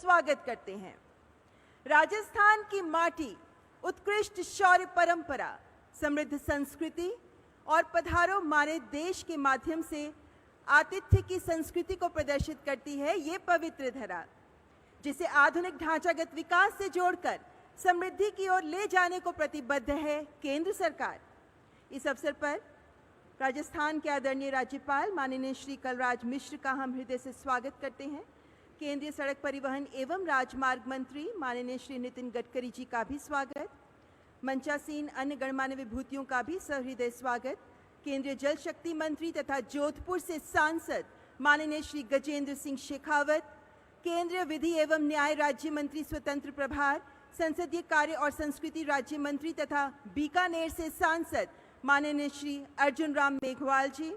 स्वागत करते हैं। राजस्थान की माटी, उत्कृष्ट शौर्य परंपरा, समृद्ध संस्कृति और पधारो मारे देश के माध्यम से आतिथ्य की संस्कृति को प्रदर्शित करती है ये पवित्र धरा, जिसे आधुनिक ढांचागत विकास से जोड़कर समृद्धि की ओर ले जाने को प्रतिबद्ध है केंद्र सरकार। इस अवसर पर राजस्थान के आदरणीय राज्यपाल माननीय श्री कलराज मिश्र का हम हृदय से स्वागत करते हैं। केंद्रीय सड़क परिवहन एवं राजमार्ग मंत्री माननीय श्री नितिन गडकरी जी का भी स्वागत। मंचासीन अन्य गणमान्य विभूतियों का भी सहृदय स्वागत। केंद्रीय जल शक्ति मंत्री तथा जोधपुर से सांसद माननीय श्री गजेंद्र सिंह शेखावत, केंद्रीय विधि एवं न्याय राज्य मंत्री स्वतंत्र प्रभार, संसदीय कार्य और संस्कृति राज्य मंत्री तथा बीकानेर से सांसद माननीय श्री अर्जुन राम मेघवाल जी,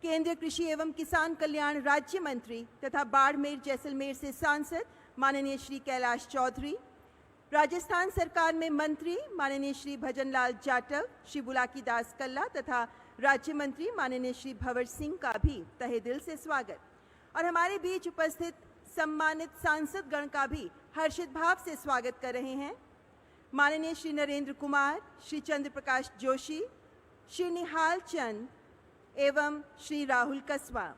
केंद्रीय कृषि एवं किसान कल्याण राज्य मंत्री तथा बाड़मेर जैसलमेर से सांसद माननीय श्री कैलाश चौधरी, राजस्थान सरकार में मंत्री माननीय श्री भजनलाल जाटव, श्री बुलाकी दास कल्ला तथा राज्य मंत्री माननीय श्री भंवर सिंह का भी तहे दिल से स्वागत। और हमारे बीच उपस्थित सम्मानित सांसद गण का भी हर्षित भाव से स्वागत कर रहे हैं माननीय श्री नरेंद्र कुमार, श्री चंद्र प्रकाश जोशी, श्री निहाल चंद एवं श्री राहुल कस्वा।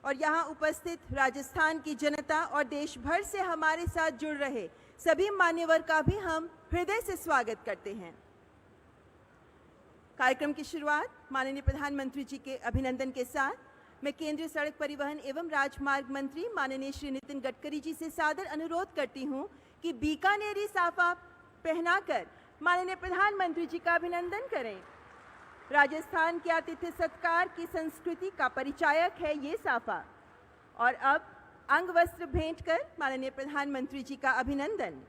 और यहाँ उपस्थित राजस्थान की जनता और देश भर से हमारे साथ जुड़ रहे सभी मान्यवर का भी हम हृदय से स्वागत करते हैं। कार्यक्रम की शुरुआत माननीय प्रधानमंत्री जी के अभिनंदन के साथ मैं केंद्रीय सड़क परिवहन एवं राजमार्ग मंत्री माननीय श्री नितिन गडकरी जी से सादर अनुरोध करती हूं कि बीकानेरी साफा पहनाकर माननीय प्रधानमंत्री जी का अभिनंदन करें। राजस्थान के आतिथ्य सत्कार की संस्कृति का परिचायक है ये साफा। और अब अंग वस्त्र भेंट कर माननीय प्रधानमंत्री जी का अभिनंदन।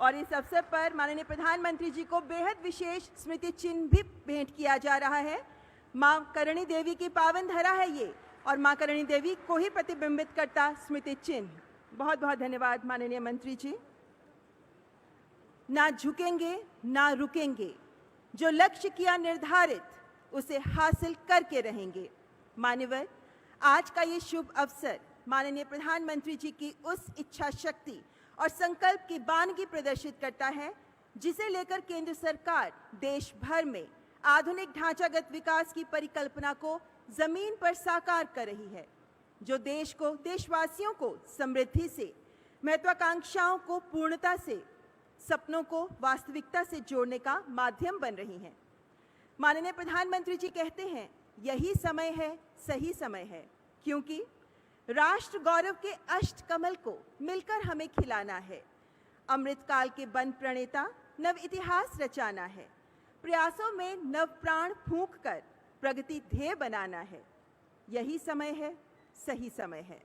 और इस अवसर पर माननीय प्रधानमंत्री जी को बेहद विशेष स्मृति चिन्ह भी भेंट किया जा रहा है। मां करणी देवी की पावन धरा है ये, और मां करणी देवी को ही प्रतिबिंबित करता स्मृति चिन्ह। बहुत बहुत धन्यवाद माननीय मंत्री जी। ना झुकेंगे ना रुकेंगे, जो लक्ष्य किया निर्धारित उसे हासिल करके रहेंगे। मान्यवर, आज का ये शुभ अवसर माननीय प्रधानमंत्री जी की उस इच्छा शक्ति और संकल्प की बानगी प्रदर्शित करता है जिसे लेकर केंद्र सरकार देश भर में आधुनिक ढांचागत विकास की परिकल्पना को जमीन पर साकार कर रही है, जो देश को, देशवासियों को समृद्धि से, महत्वाकांक्षाओं को पूर्णता से, सपनों को वास्तविकता से जोड़ने का माध्यम बन रही हैं। माननीय प्रधानमंत्री जी कहते हैं, यही समय है, सही समय है, क्योंकि राष्ट्र गौरव के अष्ट कमल को मिलकर हमें खिलाना है। अमृतकाल के वन प्रणेता नव इतिहास रचाना है। प्रयासों में नव प्राण फूंक कर प्रगति ध्येय बनाना है। यही समय है, सही समय है।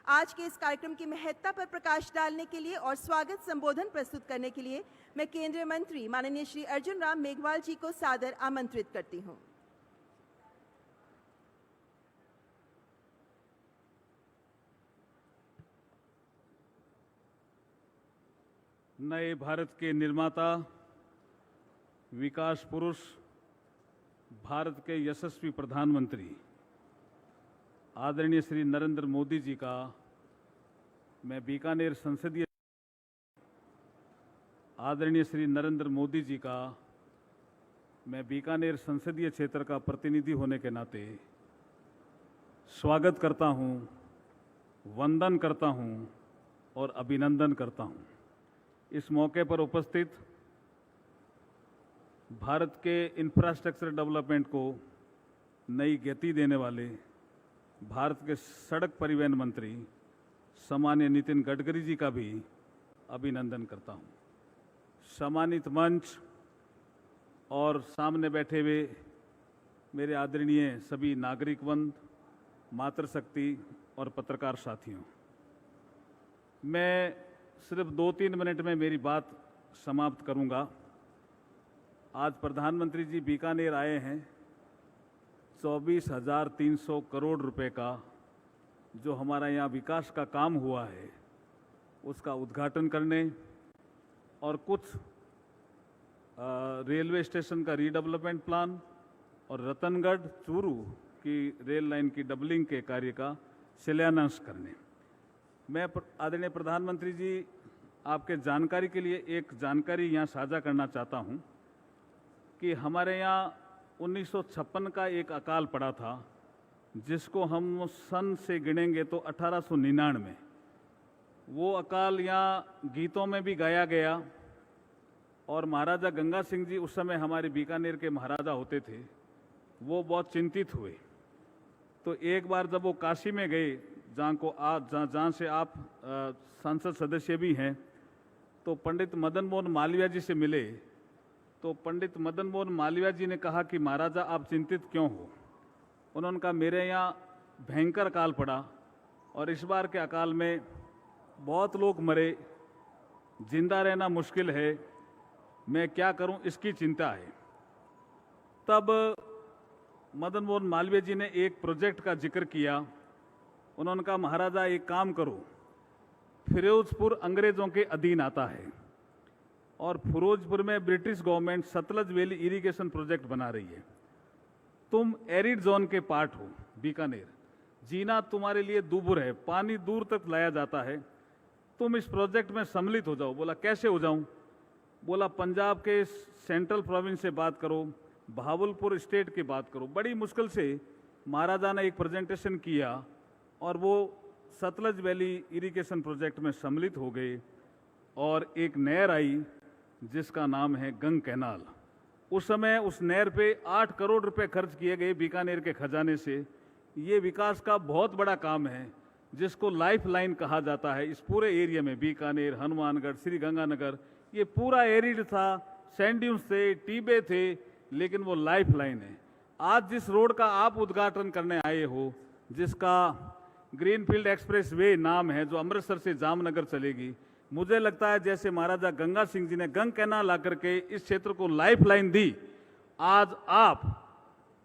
आज के इस कार्यक्रम की महत्ता पर प्रकाश डालने के लिए और स्वागत संबोधन प्रस्तुत करने के लिए मैं केंद्रीय मंत्री माननीय श्री अर्जुन राम मेघवाल जी को सादर आमंत्रित करती हूं। नए भारत के निर्माता, विकास पुरुष, भारत के यशस्वी प्रधानमंत्री आदरणीय श्री नरेंद्र मोदी जी का मैं बीकानेर संसदीय क्षेत्र का प्रतिनिधि होने के नाते स्वागत करता हूं, वंदन करता हूं और अभिनंदन करता हूं। इस मौके पर उपस्थित भारत के इंफ्रास्ट्रक्चर डेवलपमेंट को नई गति देने वाले भारत के सड़क परिवहन मंत्री सम्माननीय नितिन गडकरी जी का भी अभिनंदन करता हूं। सम्मानित मंच और सामने बैठे हुए मेरे आदरणीय सभी नागरिकवंद, मातृशक्ति और पत्रकार साथियों, मैं सिर्फ 2-3 मिनट में मेरी बात समाप्त करूंगा। आज प्रधानमंत्री जी बीकानेर आए हैं। 24,300 करोड़ रुपए का जो हमारा यहाँ विकास का काम हुआ है उसका उद्घाटन करने और कुछ रेलवे स्टेशन का रीडेवलपमेंट प्लान और रतनगढ़ चूरू की रेल लाइन की डबलिंग के कार्य का शिलान्यास करने। आदरणीय प्रधानमंत्री जी, आपके जानकारी के लिए एक जानकारी यहाँ साझा करना चाहता हूँ कि हमारे यहाँ 1956 का एक अकाल पड़ा था, जिसको हम सन से गिनेंगे तो 1899। वो अकाल यहाँ गीतों में भी गाया गया और महाराजा गंगा सिंह जी उस समय हमारे बीकानेर के महाराजा होते थे, वो बहुत चिंतित हुए। तो एक बार जब वो काशी में गए, जहाँ से आप संसद सदस्य भी हैं, तो पंडित मदन मोहन मालवीय जी से मिले। तो पंडित मदन मोहन मालवीय जी ने कहा कि महाराजा आप चिंतित क्यों हो। उन्होंने कहा मेरे यहाँ भयंकर अकाल पड़ा और इस बार के अकाल में बहुत लोग मरे, जिंदा रहना मुश्किल है, मैं क्या करूं इसकी चिंता है। तब मदन मोहन मालवीय जी ने एक प्रोजेक्ट का जिक्र किया। उन्होंने कहा महाराजा एक काम करो, फिरोजपुर अंग्रेजों के अधीन आता है और फिरोजपुर में British government Sutlej valley irrigation project बना रही है। तुम एरिड जोन के पार्ट हो, बीकानेर जीना तुम्हारे लिए दूभर है, पानी दूर तक लाया जाता है, तुम इस प्रोजेक्ट में सम्मिलित हो जाओ। बोला कैसे हो जाऊं? बोला पंजाब के सेंट्रल प्रोविंस से बात करो, भावलपुर स्टेट की बात करो। बड़ी मुश्किल से महाराजा ने एक प्रेजेंटेशन किया और वो सतलज वैली इरिगेशन प्रोजेक्ट में सम्मिलित हो गए और एक नहर आई जिसका नाम है गंग कैनाल। उस समय उस नहर पे 8 करोड़ रुपए खर्च किए गए बीकानेर के खजाने से। ये विकास का बहुत बड़ा काम है जिसको लाइफ लाइन कहा जाता है। इस पूरे एरिया में बीकानेर, हनुमानगढ़, श्री गंगानगर, ये पूरा एरिड था, सैंड ड्यून्स थे, टीबे थे, लेकिन वो लाइफ लाइन है। आज जिस रोड का आप उद्घाटन करने आए हो, जिसका ग्रीनफील्ड एक्सप्रेस वे नाम है, जो अमृतसर से जामनगर चलेगी, मुझे लगता है जैसे महाराजा गंगा सिंह जी ने गंग कैनाल आकर के इस क्षेत्र को लाइफ लाइन दी, आज आप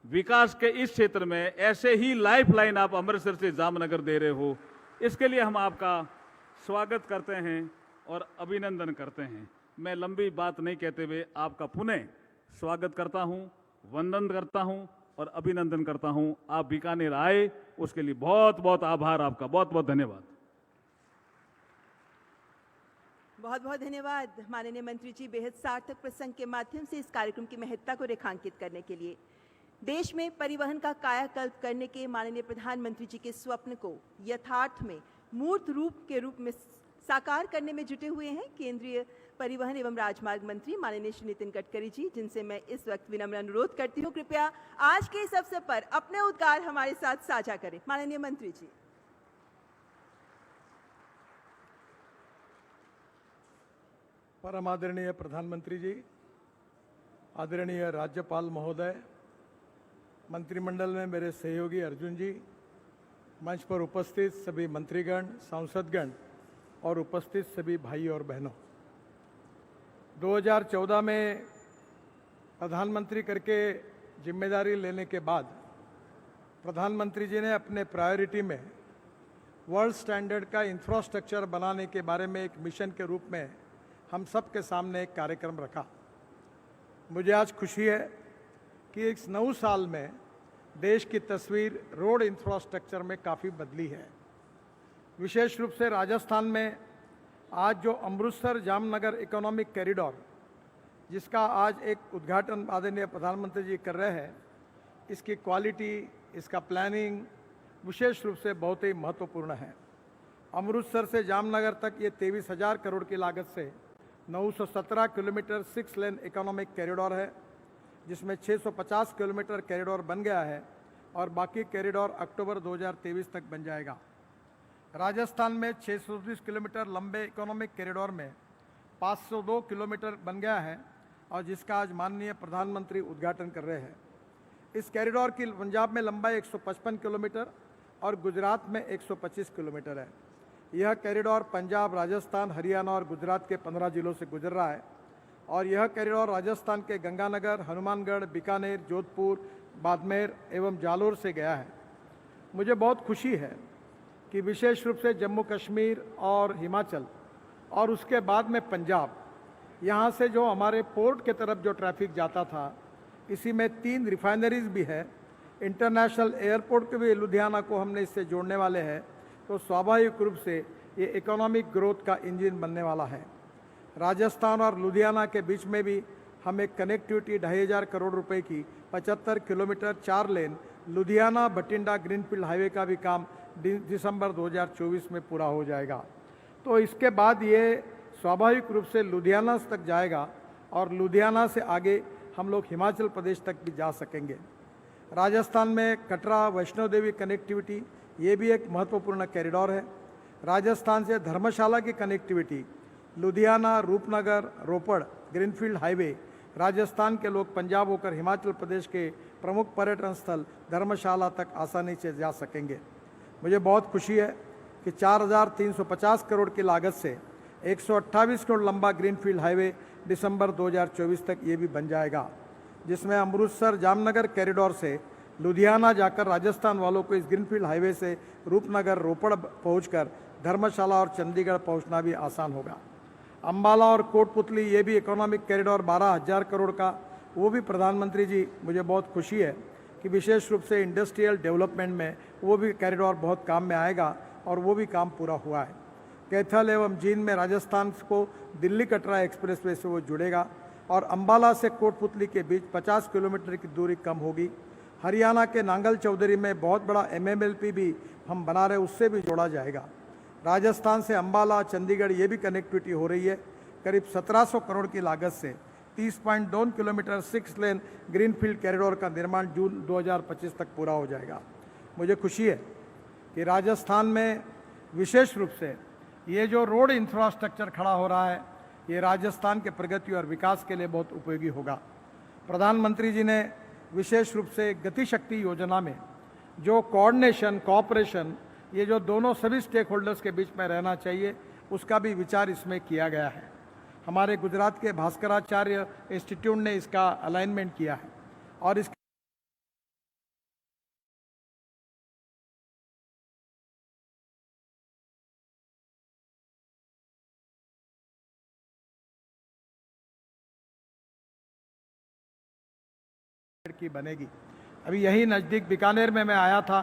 विकास के इस क्षेत्र में ऐसे ही लाइफ लाइन आप अमृतसर से जामनगर दे रहे हो। इसके लिए हम आपका स्वागत करते हैं और अभिनंदन करते हैं। मैं लंबी बात नहीं कहते हुए आपका पुनः स्वागत करता हूं, वंदन करता हूं और अभिनंदन करता हूं। आप बीकानेर आए उसके लिए बहुत बहुत आभार आपका, बहुत बहुत धन्यवाद। बहुत बहुत धन्यवाद माननीय मंत्री जी, बेहद सार्थक प्रसंग के माध्यम से इस कार्यक्रम की महत्ता को रेखांकित करने के लिए। देश में परिवहन का कायाकल्प करने के माननीय प्रधानमंत्री जी के स्वप्न को यथार्थ में मूर्त रूप में साकार करने में जुटे हुए हैं केंद्रीय परिवहन एवं राजमार्ग मंत्री माननीय श्री नितिन गडकरी जी, जिनसे मैं इस वक्त विनम्र अनुरोध करती हूं कृपया आज के इस अवसर पर अपने उद्गार हमारे साथ साझा करें। माननीय मंत्री जी। परम आदरणीय प्रधानमंत्री जी, आदरणीय राज्यपाल महोदय, मंत्रिमंडल में मेरे सहयोगी अर्जुन जी, मंच पर उपस्थित सभी मंत्रीगण, सांसदगण और उपस्थित सभी भाई और बहनों, 2014 में प्रधानमंत्री करके जिम्मेदारी लेने के बाद प्रधानमंत्री जी ने अपने प्रायोरिटी में वर्ल्ड स्टैंडर्ड का इंफ्रास्ट्रक्चर बनाने के बारे में एक मिशन के रूप में हम सब के सामने एक कार्यक्रम रखा। मुझे आज खुशी है कि इस 9 साल में देश की तस्वीर रोड इंफ्रास्ट्रक्चर में काफ़ी बदली है। विशेष रूप से राजस्थान में आज जो अमृतसर जामनगर इकोनॉमिक कॉरिडोर, जिसका आज एक उद्घाटन आदरणीय प्रधानमंत्री जी कर रहे हैं, इसकी क्वालिटी, इसका प्लानिंग विशेष रूप से बहुत ही महत्वपूर्ण है। अमृतसर से जामनगर तक ये 23,000 करोड़ की लागत से 917 किलोमीटर 6 लेन इकोनॉमिक कॉरिडोर है, जिसमें 650 किलोमीटर कॉरिडोर बन गया है और बाकी कॉरिडोर अक्टूबर 2023 तक बन जाएगा। राजस्थान में 620 किलोमीटर लंबे इकोनॉमिक कॉरिडोर में 502 किलोमीटर बन गया है और जिसका आज माननीय प्रधानमंत्री उद्घाटन कर रहे हैं। इस कॉरिडोर की पंजाब में लंबाई 155 किलोमीटर और गुजरात में 125 किलोमीटर है। यह कॉरिडोर पंजाब, राजस्थान, हरियाणा और गुजरात के 15 जिलों से गुजर रहा है और यह कॉरिडोर राजस्थान के गंगानगर, हनुमानगढ़, बीकानेर, जोधपुर, बाड़मेर एवं जालोर से गया है। मुझे बहुत खुशी है कि विशेष रूप से जम्मू कश्मीर और हिमाचल और उसके बाद में पंजाब, यहाँ से जो हमारे पोर्ट के तरफ जो ट्रैफिक जाता था, इसी में 3 रिफाइनरीज भी है। इंटरनेशनल एयरपोर्ट के भी लुधियाना को हमने इससे जोड़ने वाले हैं, तो स्वाभाविक रूप से ये इकोनॉमिक ग्रोथ का इंजन बनने वाला है। राजस्थान और लुधियाना के बीच में भी हम एक कनेक्टिविटी 2,500 करोड़ रुपए की 75 किलोमीटर 4 लेन लुधियाना बठिंडा ग्रीनफील्ड हाईवे का भी काम दिसंबर 2024 में पूरा हो जाएगा। तो इसके बाद ये स्वाभाविक रूप से लुधियाना तक जाएगा और लुधियाना से आगे हम लोग हिमाचल प्रदेश तक भी जा सकेंगे। राजस्थान में कटरा वैष्णो देवी कनेक्टिविटी ये भी एक महत्वपूर्ण कॉरिडोर है। राजस्थान से धर्मशाला की कनेक्टिविटी लुधियाना रूपनगर रोपड़ ग्रीनफील्ड हाईवे, राजस्थान के लोग पंजाब होकर हिमाचल प्रदेश के प्रमुख पर्यटन स्थल धर्मशाला तक आसानी से जा सकेंगे। मुझे बहुत खुशी है कि 4,350 करोड़ की लागत से 128 करोड़ लंबा ग्रीनफील्ड हाईवे दिसंबर 2024 तक ये भी बन जाएगा, जिसमें अमृतसर जामनगर कॉरिडोर से लुधियाना जाकर राजस्थान वालों को इस ग्रीनफील्ड हाईवे से रूपनगर रोपड़ पहुंचकर धर्मशाला और चंडीगढ़ पहुंचना भी आसान होगा। अंबाला और कोटपुतली ये भी इकोनॉमिक कॉरिडोर 12,000 करोड़ का, वो भी प्रधानमंत्री जी मुझे बहुत खुशी है कि विशेष रूप से इंडस्ट्रियल डेवलपमेंट में वो भी कॉरिडोर बहुत काम में आएगा और वो भी काम पूरा हुआ है। कैथल एवं जींद में राजस्थान को दिल्ली कटरा एक्सप्रेसवे से वो जुड़ेगा और अंबाला से कोटपुतली के बीच 50 किलोमीटर की दूरी कम होगी। हरियाणा के नांगल चौधरी में बहुत बड़ा MMLP भी हम बना रहे, उससे भी जोड़ा जाएगा। राजस्थान से अंबाला चंडीगढ़ ये भी कनेक्टिविटी हो रही है। करीब 1700 करोड़ की लागत से 30.2 किलोमीटर 6 लेन ग्रीनफील्ड कॉरिडोर का निर्माण जून 2025 तक पूरा हो जाएगा। मुझे खुशी है कि राजस्थान में विशेष रूप से ये जो रोड इंफ्रास्ट्रक्चर खड़ा हो रहा है, ये राजस्थान के प्रगति और विकास के लिए बहुत उपयोगी होगा। प्रधानमंत्री जी ने विशेष रूप से गति शक्ति योजना में जो कोऑर्डिनेशन कोऑपरेशन, ये जो दोनों सभी स्टेक होल्डर्स के बीच में रहना चाहिए, उसका भी विचार इसमें किया गया है। हमारे गुजरात के भास्कराचार्य इंस्टीट्यूट ने इसका अलाइनमेंट किया है और इस की बनेगी। अभी यही नज़दीक बीकानेर में मैं आया था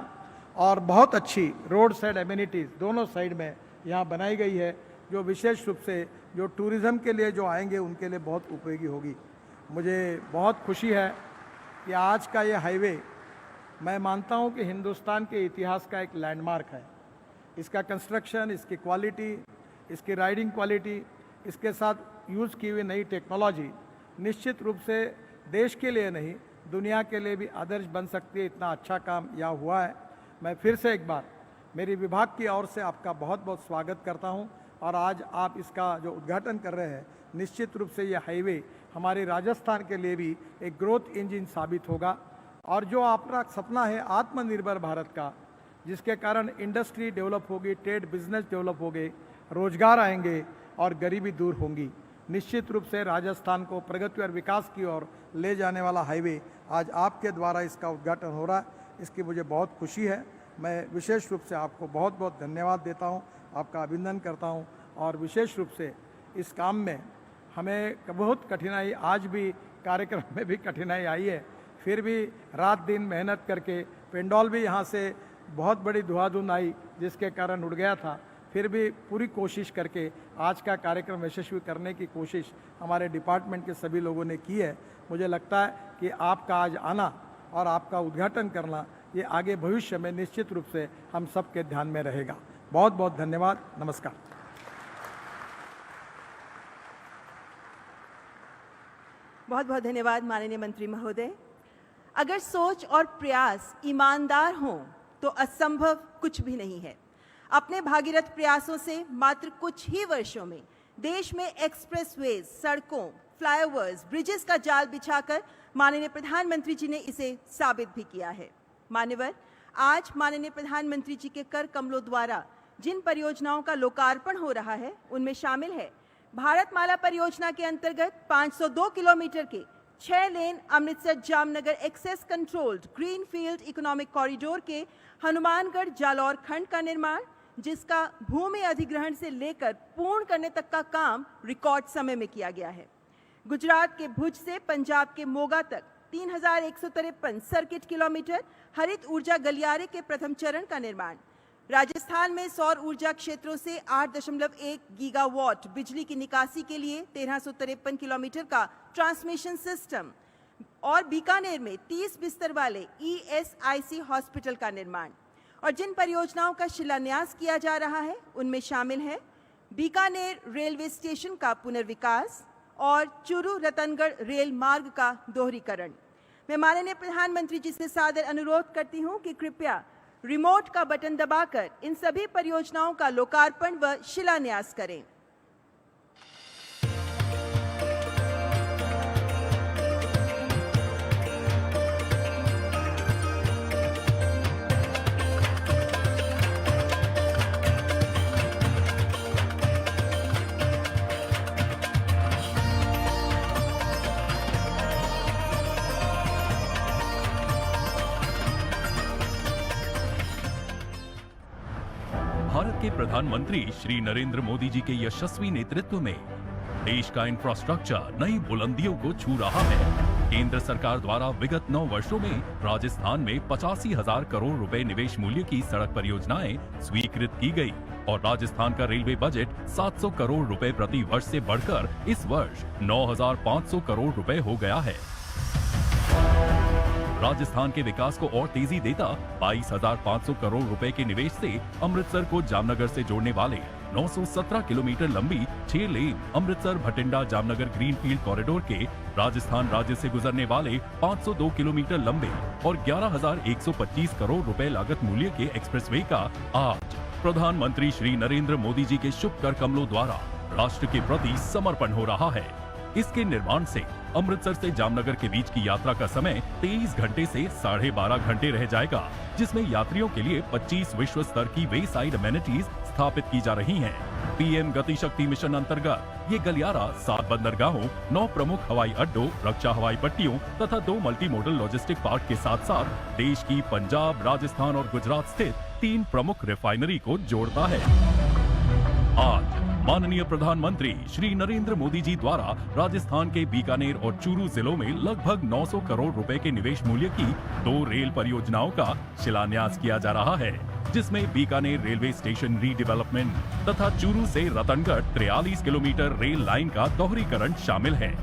और बहुत अच्छी रोड साइड एमिनिटीज़ दोनों साइड में यहाँ बनाई गई है, जो विशेष रूप से जो टूरिज़्म के लिए जो आएंगे उनके लिए बहुत उपयोगी होगी। मुझे बहुत खुशी है कि आज का ये हाईवे मैं मानता हूँ कि हिंदुस्तान के इतिहास का एक लैंडमार्क है। इसका कंस्ट्रक्शन, इसकी क्वालिटी, इसकी राइडिंग क्वालिटी, इसके साथ यूज़ की हुई नई टेक्नोलॉजी निश्चित रूप से देश के लिए नहीं दुनिया के लिए भी आदर्श बन सकती है। इतना अच्छा काम यहाँ हुआ है। मैं फिर से एक बार मेरी विभाग की ओर से आपका बहुत बहुत स्वागत करता हूँ और आज आप इसका जो उद्घाटन कर रहे हैं, निश्चित रूप से ये हाईवे हमारे राजस्थान के लिए भी एक ग्रोथ इंजन साबित होगा। और जो आपका सपना है आत्मनिर्भर भारत का, जिसके कारण इंडस्ट्री डेवलप होगी, ट्रेड बिजनेस डेवलप होंगे, रोजगार आएंगे और गरीबी दूर होंगी, निश्चित रूप से राजस्थान को प्रगति और विकास की ओर ले जाने वाला हाईवे आज आपके द्वारा इसका उद्घाटन हो रहा है। इसकी मुझे बहुत खुशी है। मैं विशेष रूप से आपको बहुत बहुत धन्यवाद देता हूं, आपका अभिनंदन करता हूं और विशेष रूप से इस काम में हमें बहुत कठिनाई, आज भी कार्यक्रम में भी कठिनाई आई है, फिर भी रात दिन मेहनत करके पेंडोल भी यहाँ से बहुत बड़ी धुआंधुन आई जिसके कारण उड़ गया था, फिर भी पूरी कोशिश करके आज का कार्यक्रम यशस्वी करने की कोशिश हमारे डिपार्टमेंट के सभी लोगों ने की है। मुझे लगता है कि आपका आज आना और आपका उद्घाटन करना ये आगे भविष्य में निश्चित रूप से हम सबके ध्यान में रहेगा। बहुत बहुत धन्यवाद। नमस्कार। बहुत बहुत धन्यवाद माननीय मंत्री महोदय। अगर सोच और प्रयास ईमानदार हों तो असंभव कुछ भी नहीं है। अपने भागीरथ प्रयासों से मात्र कुछ ही वर्षों में देश में एक्सप्रेसवेज, सड़कों, फ्लाईओवर्स, ब्रिजेस का जाल बिछाकर माननीय प्रधानमंत्री जी ने इसे साबित भी किया है। मान्यवर, आज माननीय प्रधानमंत्री जी के कर कमलों द्वारा जिन परियोजनाओं का लोकार्पण हो रहा है, उनमें शामिल है भारतमाला परियोजना के अंतर्गत 502 किलोमीटर के 6 lane Amritsar Jamnagar access controlled greenfield economic corridor के हनुमानगढ़ जालौर खंड का निर्माण, जिसका भूमि अधिग्रहण से लेकर पूर्ण करने तक का काम रिकॉर्ड समय में किया गया है। गुजरात के भुज से पंजाब के मोगा तक 3153 सर्किट किलोमीटर हरित ऊर्जा गलियारे के प्रथम चरण का निर्माण, राजस्थान राजस्थान में सौर ऊर्जा क्षेत्रों से 8.1 गीगावाट बिजली की निकासी के लिए 1353 किलोमीटर का ट्रांसमिशन सिस्टम और बीकानेर में 30 बिस्तर वाले ESIC हॉस्पिटल का निर्माण। और जिन परियोजनाओं का शिलान्यास किया जा रहा है उनमें शामिल है बीकानेर रेलवे स्टेशन का पुनर्विकास और चूरू रतनगढ़ रेल मार्ग का दोहरीकरण। मैं माननीय प्रधानमंत्री जी से सादर अनुरोध करती हूं कि कृपया रिमोट का बटन दबाकर इन सभी परियोजनाओं का लोकार्पण व शिलान्यास करें। भारत के प्रधानमंत्री श्री नरेंद्र मोदी जी के यशस्वी नेतृत्व में देश का इंफ्रास्ट्रक्चर नई बुलंदियों को छू रहा है। केंद्र सरकार द्वारा विगत 9 वर्षों में राजस्थान में 85,000 करोड़ रुपए निवेश मूल्य की सड़क परियोजनाएं स्वीकृत की गई और राजस्थान का रेलवे बजट 700 करोड़ रुपए प्रति वर्ष से बढ़कर इस वर्ष 9,500 करोड़ रुपए हो गया है। राजस्थान के विकास को और तेजी देता 22,500 करोड़ रुपए के निवेश से अमृतसर को जामनगर से जोड़ने वाले 917 किलोमीटर लंबी 6 lane Amritsar Bathinda Jamnagar greenfield corridor के राजस्थान राज्य से गुजरने वाले 502 किलोमीटर लंबे और 11,125 करोड़ रुपए लागत मूल्य के एक्सप्रेसवे का आज प्रधानमंत्री श्री नरेंद्र मोदी जी के शुभ कर कमलों द्वारा राष्ट्र के प्रति समर्पण हो रहा है। इसके निर्माण से अमृतसर से जामनगर के बीच की यात्रा का समय 23 घंटे से 12.5 घंटे रह जाएगा, जिसमें यात्रियों के लिए 25 विश्व स्तर की वे साइड अमेनिटीज स्थापित की जा रही हैं। पीएम गति शक्ति मिशन अंतर्गत ये गलियारा 7 बंदरगाहों, 9 प्रमुख हवाई अड्डों, रक्षा हवाई पट्टियों तथा 2 मल्टी मॉडल लॉजिस्टिक पार्क के साथ साथ देश की पंजाब, राजस्थान और गुजरात स्थित 3 प्रमुख रिफाइनरी को जोड़ता है। आज माननीय प्रधानमंत्री श्री नरेंद्र मोदी जी द्वारा राजस्थान के बीकानेर और चूरू जिलों में लगभग 900 करोड़ रुपए के निवेश मूल्य की 2 रेल परियोजनाओं का शिलान्यास किया जा रहा है, जिसमें बीकानेर रेलवे स्टेशन रीडेवलपमेंट तथा चूरू से रतनगढ़ 43 किलोमीटर रेल लाइन का दोहरीकरण शामिल है।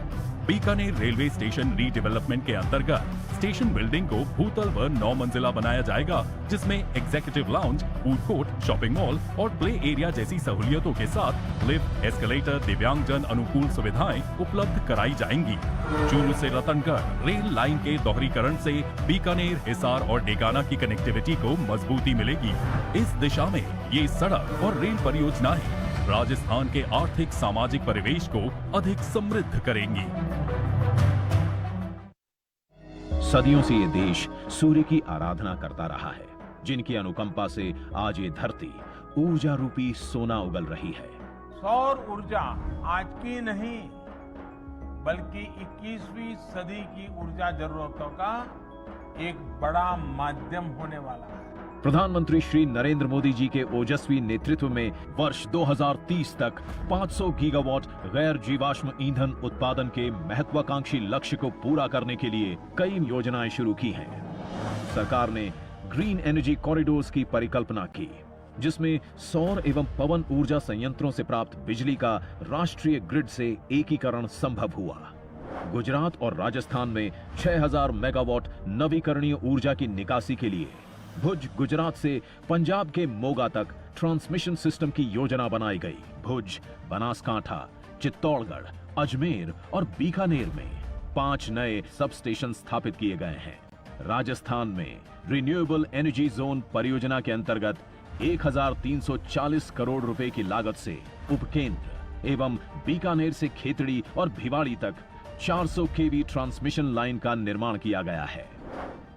बीकानेर रेलवे स्टेशन रीडेवलपमेंट के अंतर्गत स्टेशन बिल्डिंग को भूतल व 9 मंजिला बनाया जाएगा, जिसमें executive lounge, food court, shopping mall और प्ले एरिया जैसी सहूलियतों के साथ लिफ्ट, एस्केलेटर, दिव्यांगजन अनुकूल सुविधाएं उपलब्ध कराई जाएंगी। चूरू से रतनगढ़ रेल लाइन के दोहरीकरण से बीकानेर, हिसार और डेगाना की कनेक्टिविटी को मजबूती मिलेगी। इस दिशा में ये सड़क और रेल परियोजनाएं राजस्थान के आर्थिक सामाजिक परिवेश को अधिक समृद्ध करेंगी। सदियों से ये देश सूर्य की आराधना करता रहा है, जिनकी अनुकंपा से आज ये धरती ऊर्जा रूपी सोना उगल रही है। सौर ऊर्जा आज की नहीं बल्कि 21वीं सदी की ऊर्जा जरूरतों का एक बड़ा माध्यम होने वाला है। प्रधानमंत्री श्री नरेंद्र मोदी जी के ओजस्वी नेतृत्व में वर्ष 2030 तक 500 गीगावाट गैर जीवाश्म ईंधन उत्पादन के महत्वाकांक्षी लक्ष्य को पूरा करने के लिए कई योजनाएं शुरू की हैं। सरकार ने ग्रीन एनर्जी कॉरिडोर्स की परिकल्पना की, जिसमें सौर एवं पवन ऊर्जा संयंत्रों से प्राप्त बिजली का राष्ट्रीय ग्रिड से एकीकरण संभव हुआ। गुजरात और राजस्थान में 6000 मेगावाट नवीकरणीय ऊर्जा की निकासी के लिए भुज, गुजरात से पंजाब के मोगा तक ट्रांसमिशन सिस्टम की योजना बनाई गई। भुज, बनासकांठा, चित्तौड़गढ़, अजमेर और बीकानेर में 5 नए सब स्टेशन स्थापित किए गए हैं। राजस्थान में रिन्यूएबल एनर्जी जोन परियोजना के अंतर्गत 1340 करोड़ रुपए की लागत से उपकेंद्र एवं बीकानेर से खेतड़ी और भिवाड़ी तक 400 केवी ट्रांसमिशन लाइन का निर्माण किया गया है।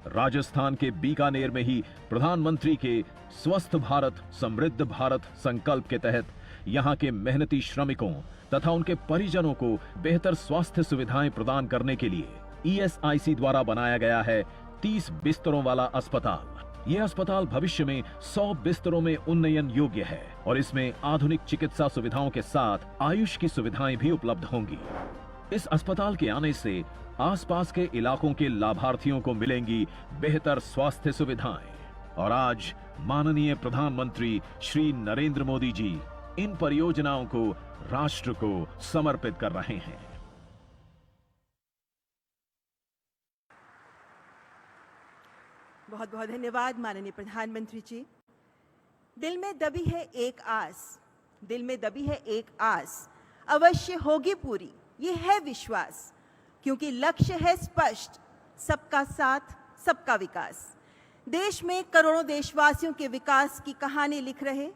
राजस्थान के बीकानेर में ही प्रधानमंत्री के स्वस्थ भारत समृद्ध भारत संकल्प के तहत यहां के मेहनती श्रमिकों तथा उनके परिजनों को बेहतर स्वास्थ्य सुविधाएं प्रदान करने के लिए ESIC द्वारा बनाया गया है 30 बिस्तरों वाला अस्पताल। यह अस्पताल भविष्य में 100 बिस्तरों में उन्नयन योग्य है और इसमें आधुनिक चिकित्सा सुविधाओं के साथ आयुष की सुविधाएं भी उपलब्ध होंगी। इस अस्पताल के आने से आसपास के इलाकों के लाभार्थियों को मिलेंगी बेहतर स्वास्थ्य सुविधाएं और आज माननीय प्रधानमंत्री श्री नरेंद्र मोदी जी इन परियोजनाओं को राष्ट्र को समर्पित कर रहे हैं। बहुत बहुत धन्यवाद माननीय प्रधानमंत्री जी। दिल में दबी है एक आस, दिल में दबी है एक आस, अवश्य होगी पूरी, ये है विश्वास, क्योंकि लक्ष्य है स्पष्ट, सबका साथ सबका विकास। देश में करोड़ों देशवासियों के विकास की कहानी लिख रहे,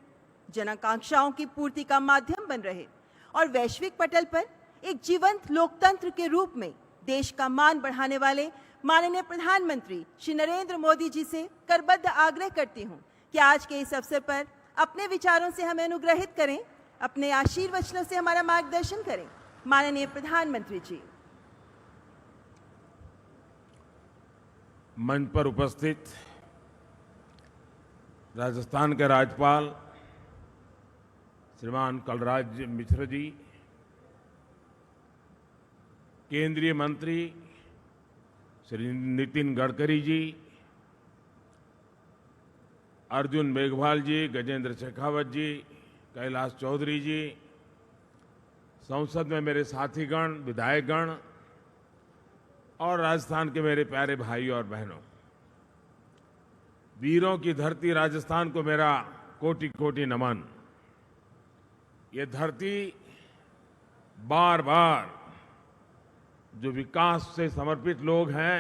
जनाकांक्षाओं की पूर्ति का माध्यम बन रहे और वैश्विक पटल पर एक जीवंत लोकतंत्र के रूप में देश का मान बढ़ाने वाले माननीय प्रधानमंत्री श्री नरेंद्र मोदी जी से करबद्ध आग्रह करती हूं कि आज के इस अवसर पर अपने विचारों से हमें अनुग्रहित करें, अपने आशीर्वचनों से हमारा मार्गदर्शन करें। माननीय प्रधानमंत्री जी। मंच पर उपस्थित राजस्थान के राज्यपाल श्रीमान कलराज मिश्र जी, केंद्रीय मंत्री श्री नितिन गडकरी जी, अर्जुन मेघवाल जी, गजेंद्र शेखावत जी, कैलाश चौधरी जी, संसद में मेरे साथीगण, विधायकगण और राजस्थान के मेरे प्यारे भाई और बहनों, वीरों की धरती राजस्थान को मेरा कोटि कोटि नमन। ये धरती बार बार जो विकास से समर्पित लोग हैं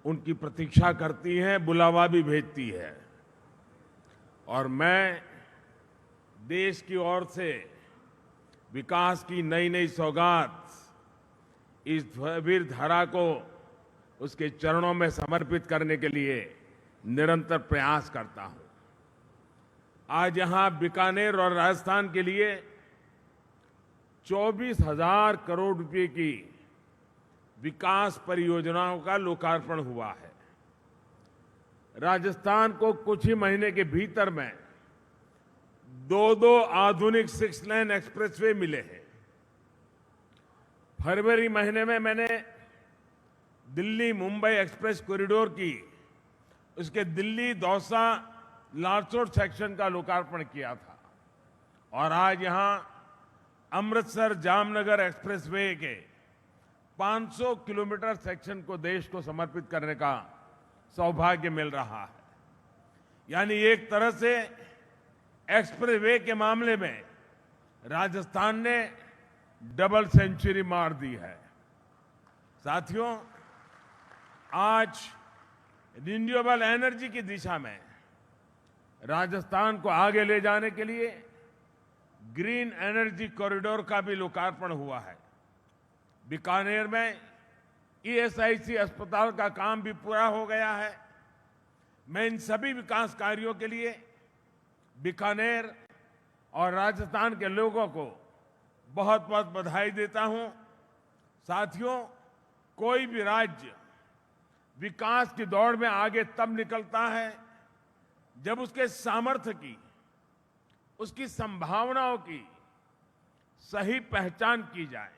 उनकी प्रतीक्षा करती है, बुलावा भी भेजती है। और मैं देश की ओर से विकास की नई नई सौगात इस वीर धारा को उसके चरणों में समर्पित करने के लिए निरंतर प्रयास करता हूं। आज यहां बीकानेर और राजस्थान के लिए 24,000 करोड़ रुपए की विकास परियोजनाओं का लोकार्पण हुआ है। राजस्थान को कुछ ही महीने के भीतर में दो आधुनिक 6 लेन एक्सप्रेसवे मिले हैं। फरवरी महीने में मैंने दिल्ली मुंबई एक्सप्रेस कॉरिडोर की उसके दिल्ली दौसा लालसोट सेक्शन का लोकार्पण किया था और आज यहां अमृतसर जामनगर एक्सप्रेसवे के 500 किलोमीटर सेक्शन को देश को समर्पित करने का सौभाग्य मिल रहा है। यानी एक तरह से एक्सप्रेसवे के मामले में राजस्थान ने डबल सेंचुरी मार दी है। साथियों, आज रिन्यूएबल एनर्जी की दिशा में राजस्थान को आगे ले जाने के लिए ग्रीन एनर्जी कॉरिडोर का भी लोकार्पण हुआ है। बीकानेर में ईएसआईसी अस्पताल का काम भी पूरा हो गया है। मैं इन सभी विकास कार्यों के लिए बीकानेर और राजस्थान के लोगों को बहुत बहुत बधाई देता हूं। साथियों, कोई भी राज्य विकास की दौड़ में आगे तब निकलता है जब उसके सामर्थ्य की, उसकी संभावनाओं की सही पहचान की जाए।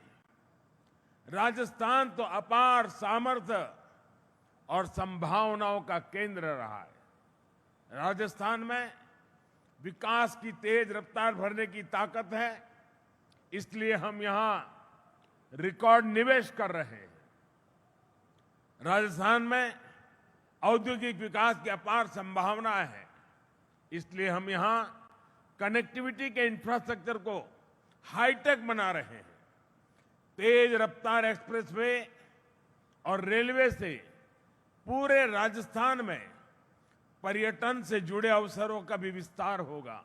राजस्थान तो अपार सामर्थ्य और संभावनाओं का केंद्र रहा है। राजस्थान में विकास की तेज रफ्तार भरने की ताकत है, इसलिए हम यहां रिकॉर्ड निवेश कर रहे हैं। राजस्थान में औद्योगिक विकास की अपार संभावनाएं हैं, इसलिए हम यहां कनेक्टिविटी के इंफ्रास्ट्रक्चर को हाईटेक बना रहे हैं। तेज रफ्तार एक्सप्रेसवे और रेलवे से पूरे राजस्थान में पर्यटन से जुड़े अवसरों का भी विस्तार होगा।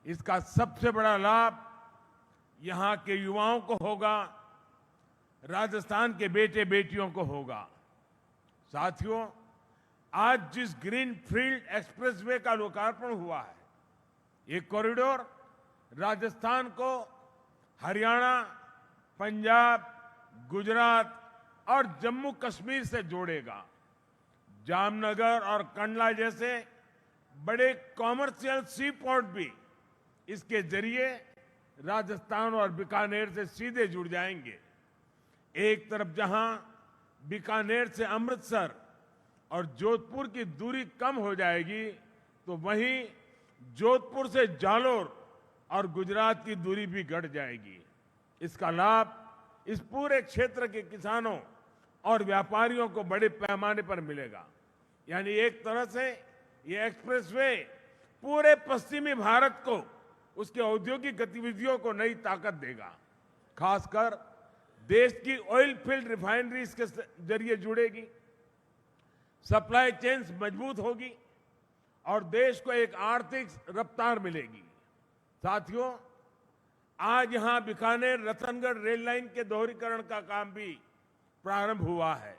इसका सबसे बड़ा लाभ यहां के युवाओं को होगा, राजस्थान के बेटे बेटियों को होगा। साथियों, आज जिस ग्रीन फील्ड एक्सप्रेसवे का लोकार्पण हुआ है, ये कॉरिडोर राजस्थान को हरियाणा, पंजाब, गुजरात और जम्मू कश्मीर से जोड़ेगा। जामनगर और कंडला जैसे बड़े कॉमर्शियल सी पोर्ट भी इसके जरिए राजस्थान और बीकानेर से सीधे जुड़ जाएंगे। एक तरफ जहां बीकानेर से अमृतसर और जोधपुर की दूरी कम हो जाएगी तो वहीं जोधपुर से जालोर और गुजरात की दूरी भी घट जाएगी। इसका लाभ इस पूरे क्षेत्र के किसानों और व्यापारियों को बड़े पैमाने पर मिलेगा। यानी एक तरह से ये एक्सप्रेसवे पूरे पश्चिमी भारत को, उसके औद्योगिक गतिविधियों को नई ताकत देगा। खासकर देश की ऑयल फील्ड रिफाइनरीज के जरिए जुड़ेगी, सप्लाई चेन्स मजबूत होगी और देश को एक आर्थिक रफ्तार मिलेगी। साथियों, आज यहां बीकानेर रतनगढ़ रेल लाइन के दोहरीकरण का काम भी प्रारंभ हुआ है।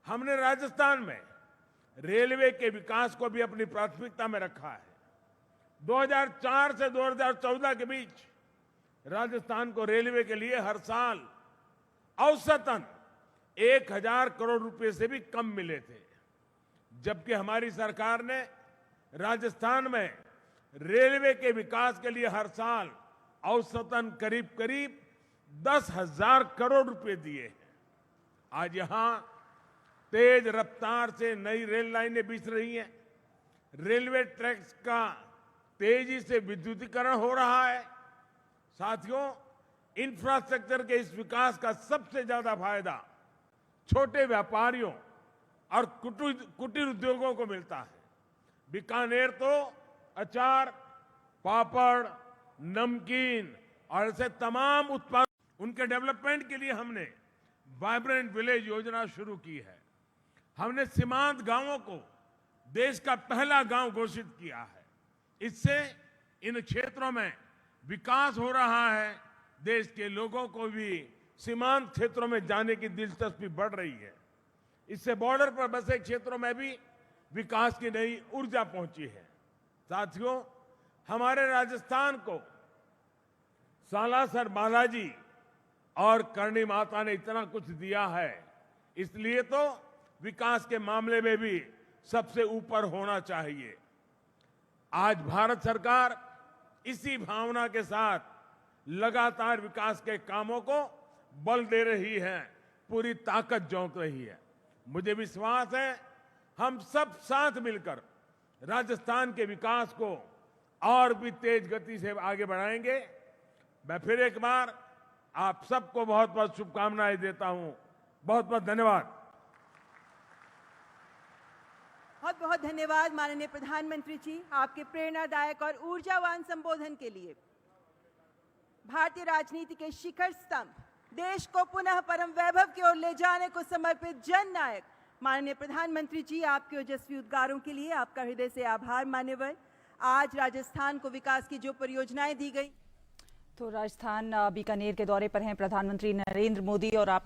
हमने राजस्थान में रेलवे के विकास को भी अपनी प्राथमिकता में रखा है। 2004 से 2014 के बीच राजस्थान को रेलवे के लिए हर साल औसतन 1000 करोड़ रुपए से भी कम मिले थे, जबकि हमारी सरकार ने राजस्थान में रेलवे के विकास के लिए हर साल औसतन करीब 10,000 करोड़ रुपए दिए हैं। आज यहां तेज रफ्तार से नई रेल लाइनें बिछ रही हैं, रेलवे ट्रैक्स का तेजी से विद्युतीकरण हो रहा है। साथियों, इंफ्रास्ट्रक्चर के इस विकास का सबसे ज्यादा फायदा छोटे व्यापारियों और कुटीर उद्योगों को मिलता है। बीकानेर तो अचार, पापड़, नमकीन और ऐसे तमाम उत्पाद, उनके डेवलपमेंट के लिए हमने वाइब्रेंट विलेज योजना शुरू की है। हमने सीमांत गांवों को देश का पहला गांव घोषित किया है। इससे इन क्षेत्रों में विकास हो रहा है। देश के लोगों को भी सीमांत क्षेत्रों में जाने की दिलचस्पी बढ़ रही है। इससे बॉर्डर पर बसे क्षेत्रों में भी विकास की नई ऊर्जा पहुंची है। साथियों, हमारे राजस्थान को सालासर बालाजी और करणी माता ने इतना कुछ दिया है, इसलिए तो विकास के मामले में भी सबसे ऊपर होना चाहिए। आज भारत सरकार इसी भावना के साथ लगातार विकास के कामों को बल दे रही है, पूरी ताकत झोंक रही है। मुझे विश्वास है हम सब साथ मिलकर राजस्थान के विकास को और भी तेज गति से आगे बढ़ाएंगे। मैं फिर एक बार आप सबको बहुत बहुत शुभकामनाएं देता हूं। बहुत बहुत धन्यवाद। बहुत बहुत धन्यवाद माननीय प्रधानमंत्री जी, आपके प्रेरणादायक और ऊर्जावान संबोधन के लिए। भारतीय राजनीति के शिखर स्तंभ, देश को पुनः परम वैभव की ओर ले जाने को समर्पित जन नायक माननीय प्रधानमंत्री जी, आपके ओजस्वी उद्गारों के लिए आपका हृदय से आभार मान्यवर। आज राजस्थान को विकास की जो परियोजनाएं दी गई। तो राजस्थान बीकानेर के दौरे पर हैं प्रधानमंत्री नरेंद्र मोदी और आपने